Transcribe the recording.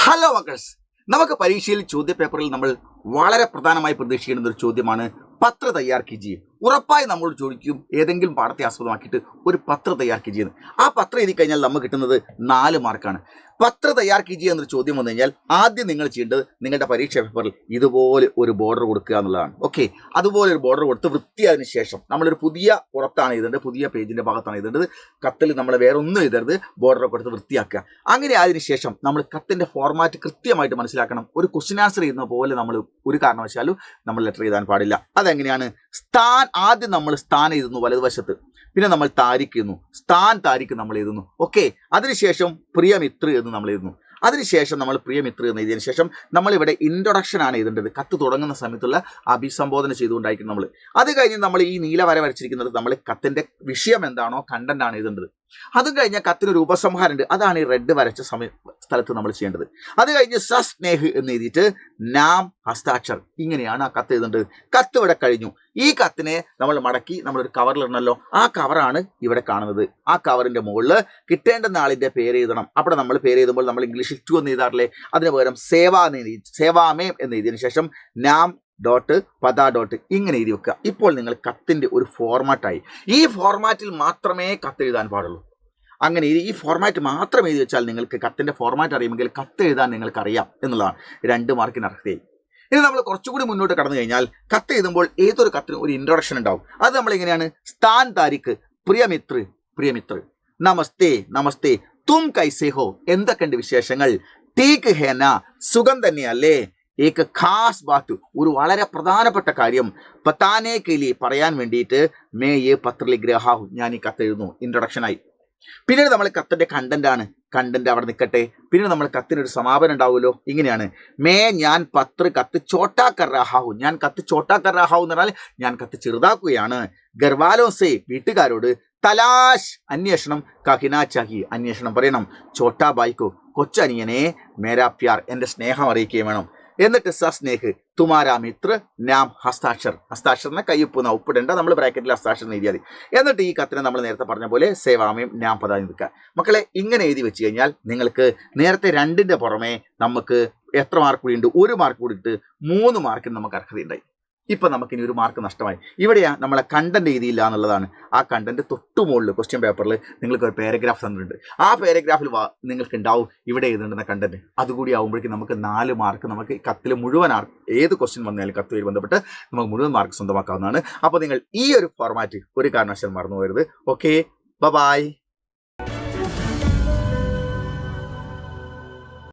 Hello മക്കേഴ്സ്, നമുക്ക് പരീക്ഷയിൽ ചോദ്യപേപ്പറിൽ നമ്മൾ വളരെ പ്രധാനമായി പ്രതീക്ഷിക്കുന്ന ഒരു ചോദ്യമാണ് പത്ര തയ്യാർ കീജിയെ. ഉറപ്പായി നമ്മളോട് ചോദിക്കും ഏതെങ്കിലും പാഠത്തെ ആസ്പദമാക്കിയിട്ട് ഒരു പത്ര തയ്യാർ കീജിയെന്ന്. ആ പത്രം എഴുതി കഴിഞ്ഞാൽ നമുക്ക് കിട്ടുന്നത് 4 മാർക്കാണ്. പത്ര തയ്യാർ കീജിയ എന്നൊരു ചോദ്യം വന്നു കഴിഞ്ഞാൽ ആദ്യം നിങ്ങൾ ചെയ്യേണ്ടത് നിങ്ങളുടെ പരീക്ഷാ പേപ്പറിൽ ഇതുപോലെ ഒരു ബോർഡർ കൊടുക്കുക എന്നുള്ളതാണ്. ഓക്കെ, അതുപോലെ ഒരു ബോർഡർ കൊടുത്ത് വൃത്തിയായതിനു ശേഷം നമ്മളൊരു പുതിയ പുറത്താണ് എഴുതേണ്ടത്, പുതിയ പേജിന്റെ ഭാഗത്താണ് എഴുതേണ്ടത്. കത്തിൽ നമ്മൾ വേറെ ഒന്നും എഴുതരുത്, ബോർഡർ കൊടുത്ത് വൃത്തിയാക്കുക. അങ്ങനെ അതിന് ശേഷം നമ്മൾ കത്തിന്റെ ഫോർമാറ്റ് കൃത്യമായിട്ട് മനസ്സിലാക്കണം. ഒരു ക്വസ്റ്റ്യൻ ആൻസർ ചെയ്യുന്ന പോലെ നമ്മൾ ഒരു കാരണവശാലും നമ്മൾ ലെറ്റർ എഴുതാൻ പാടില്ല. അതെങ്ങനെയാണ്? ആദ്യം നമ്മൾ സ്ഥാൻ എഴുതുന്നു വലതുവശത്ത്, പിന്നെ നമ്മൾ താരിക്കുന്നു, താരിക്ക് നമ്മൾ എഴുതുന്നു. ഓക്കെ, അതിനുശേഷം പ്രിയമിത്ര എന്ന് നമ്മൾ എഴുതുന്നു. അതിനുശേഷം നമ്മൾ പ്രിയമിത്ര എന്ന് എഴുതിയതിനു ശേഷം നമ്മളിവിടെ ഇൻട്രൊഡക്ഷൻ ആണ് എഴുതേണ്ടത്. കത്ത് തുടങ്ങുന്ന സമയത്തുള്ള അഭിസംബോധന ചെയ്തുകൊണ്ടായിരിക്കും നമ്മൾ. അത് കഴിഞ്ഞ് നമ്മൾ ഈ നീല വര വരച്ചിരിക്കുന്നത് നമ്മൾ കത്തിന്റെ വിഷയം എന്താണോ, കണ്ടന്റ് ആണ് എഴുതേണ്ടത്. അതും കഴിഞ്ഞാൽ കത്തിനൊരു ഉപസംഹാരം ഉണ്ട്, അതാണ് ഈ റെഡ് വരച്ച സ്ഥലത്ത് നമ്മൾ ചെയ്യേണ്ടത്. അത് കഴിഞ്ഞ് സസ്നേഹ് എന്ന് എഴുതിയിട്ട് നാം ഹസ്താക്ഷർ, ഇങ്ങനെയാണ് ആ കത്ത് എഴുതേണ്ടത്. കത്ത് ഇവിടെ കഴിഞ്ഞു. ഈ കത്തിനെ നമ്മൾ മടക്കി നമ്മളൊരു കവറിലിടണമല്ലോ, ആ കവറാണ് ഇവിടെ കാണുന്നത്. ആ കവറിന്റെ മുകളിൽ കിട്ടേണ്ടുന്ന ആളിന്റെ പേര് എഴുതണം. അവിടെ നമ്മൾ പേര് എഴുതുമ്പോൾ നമ്മൾ ഇംഗ്ലീഷിൽ ടു എന്ന് എഴുതാറില്ലേ, അതിന് പകരം സേവാമേം എന്ന് എഴുതിയതിനു ശേഷം നാം ഡോട്ട് പദ ഡോട്ട് ഇങ്ങനെ എഴുതി വെക്കുക. ഇപ്പോൾ നിങ്ങൾ കത്തിന്റെ ഒരു ഫോർമാറ്റായി. ഈ ഫോർമാറ്റിൽ മാത്രമേ കത്ത് എഴുതാൻ പാടുള്ളൂ. അങ്ങനെ ഈ ഫോർമാറ്റ് മാത്രം എഴുതി വെച്ചാൽ നിങ്ങൾക്ക് കത്തിന്റെ ഫോർമാറ്റ് അറിയുമെങ്കിൽ കത്ത് എഴുതാൻ നിങ്ങൾക്ക് അറിയാം എന്നുള്ളതാണ്. 2 മാർക്കിന് അർഹതയായി. ഇനി നമ്മൾ കുറച്ചുകൂടി മുന്നോട്ട് കടന്നു കഴിഞ്ഞാൽ കത്ത് എഴുതുമ്പോൾ ഏതൊരു കത്തിനും ഒരു ഇൻട്രൊഡക്ഷൻ ഉണ്ടാവും. അത് നമ്മൾ എങ്ങനെയാണ്? സ്ഥാൻ താരിഖ്, പ്രിയമിത്ര, നമസ്തേ, തും കൈസേ ഹോ, എന്തൊക്കെയുണ്ട് വിശേഷങ്ങൾ, ടീക്ക് ഹേന, സുഖം തന്നെയല്ലേ, ഏക്ക് ഖാസ് ബാത്ത്, ഒരു വളരെ പ്രധാനപ്പെട്ട കാര്യം, പത്താനെ കെലി, പറയാൻ വേണ്ടിയിട്ട് മേ യേ പത്ര ലിഖ് രഹാ ഹൂം, ഞാൻ ഈ കത്ത് എഴുതുന്നു. ഇൻട്രൊഡക്ഷനായി. പിന്നീട് നമ്മൾ കത്തിന്റെ കണ്ടന്റ് ആണ്, കണ്ടന്റ് അവിടെ നിൽക്കട്ടെ. പിന്നീട് നമ്മൾ കത്തിനൊരു സമാപനം ഉണ്ടാവുമല്ലോ, ഇങ്ങനെയാണ് ഞാൻ കത്ത് ചോട്ടാ കർ രഹാ ഹൂം, ഞാൻ കത്ത് ചോട്ടാ കർ രഹാ ഹൂം എന്ന് പറഞ്ഞാൽ ഞാൻ കത്ത് ചെറുതാക്കുകയാണ്. ഗർവാലോ സേ, വീട്ടുകാരോട്, തലാഷ്, അന്വേഷണം, കഹിനാ ചാഹി, അന്വേഷണം പറയണം, ചോട്ടാ ബായിക്കോ, കൊച്ചനിയനെ, മേരാ പ്യാർ, എൻ്റെ സ്നേഹം അറിയിക്കുകയും വേണം. എന്നിട്ട് സസ്നേഹ് തുമാരാ മിത്ര നാം ഹസ്താക്ഷറിനെ കയ്യൊപ്പ് ഒപ്പിടേണ്ട, നമ്മൾ ബ്രാക്കറ്റിൽ ഹസ്താക്ഷരം എഴുതിയാൽ മതി. എന്നിട്ട് ഈ കത്തിനെ നമ്മൾ നേരത്തെ പറഞ്ഞ പോലെ സേവാമയും നാം പദാതി നിൽക്കുക. മക്കളെ, ഇങ്ങനെ എഴുതി വെച്ച് കഴിഞ്ഞാൽ നിങ്ങൾക്ക് നേരത്തെ 2ന്റെ പുറമെ നമുക്ക് എത്ര മാർക്ക് കൂടി ഉണ്ട്? 1 മാർക്ക് കൂടി ഇട്ട് 3 മാർക്കിന് നമുക്ക് അർഹതയുണ്ടായി. ഇപ്പം നമുക്കിനി 1 മാർക്ക് നഷ്ടമായി. ഇവിടെയാ നമ്മളെ കണ്ടന്റ് എഴുതിയില്ല എന്നുള്ളതാണ്. ആ കണ്ടന്റ് തൊട്ടു മുകളിൽ ക്വസ്റ്റ്യൻ പേപ്പറിൽ നിങ്ങൾക്ക് ഒരു പാരഗ്രാഫ് തന്നിട്ടുണ്ട്. ആ പാരഗ്രാഫിൽ നിങ്ങൾക്ക് ഉണ്ടാവും ഇവിടെ എഴുതേണ്ടുന്ന കണ്ടന്റ്. അതുകൂടി ആകുമ്പോഴേക്കും നമുക്ക് 4 മാർക്ക് നമുക്ക് കത്തിൽ മുഴുവൻ ഏത് ക്വസ്റ്റ്യൻ വന്നാലും കത്തുമായി ബന്ധപ്പെട്ട് നമുക്ക് മുഴുവൻ മാർക്ക് സ്വന്തമാക്കാവുന്നതാണ്. അപ്പോൾ നിങ്ങൾ ഈ ഒരു ഫോർമാറ്റ് ഒരു കാരണവശാലും മറന്നു പോകരുത്. Okay, by.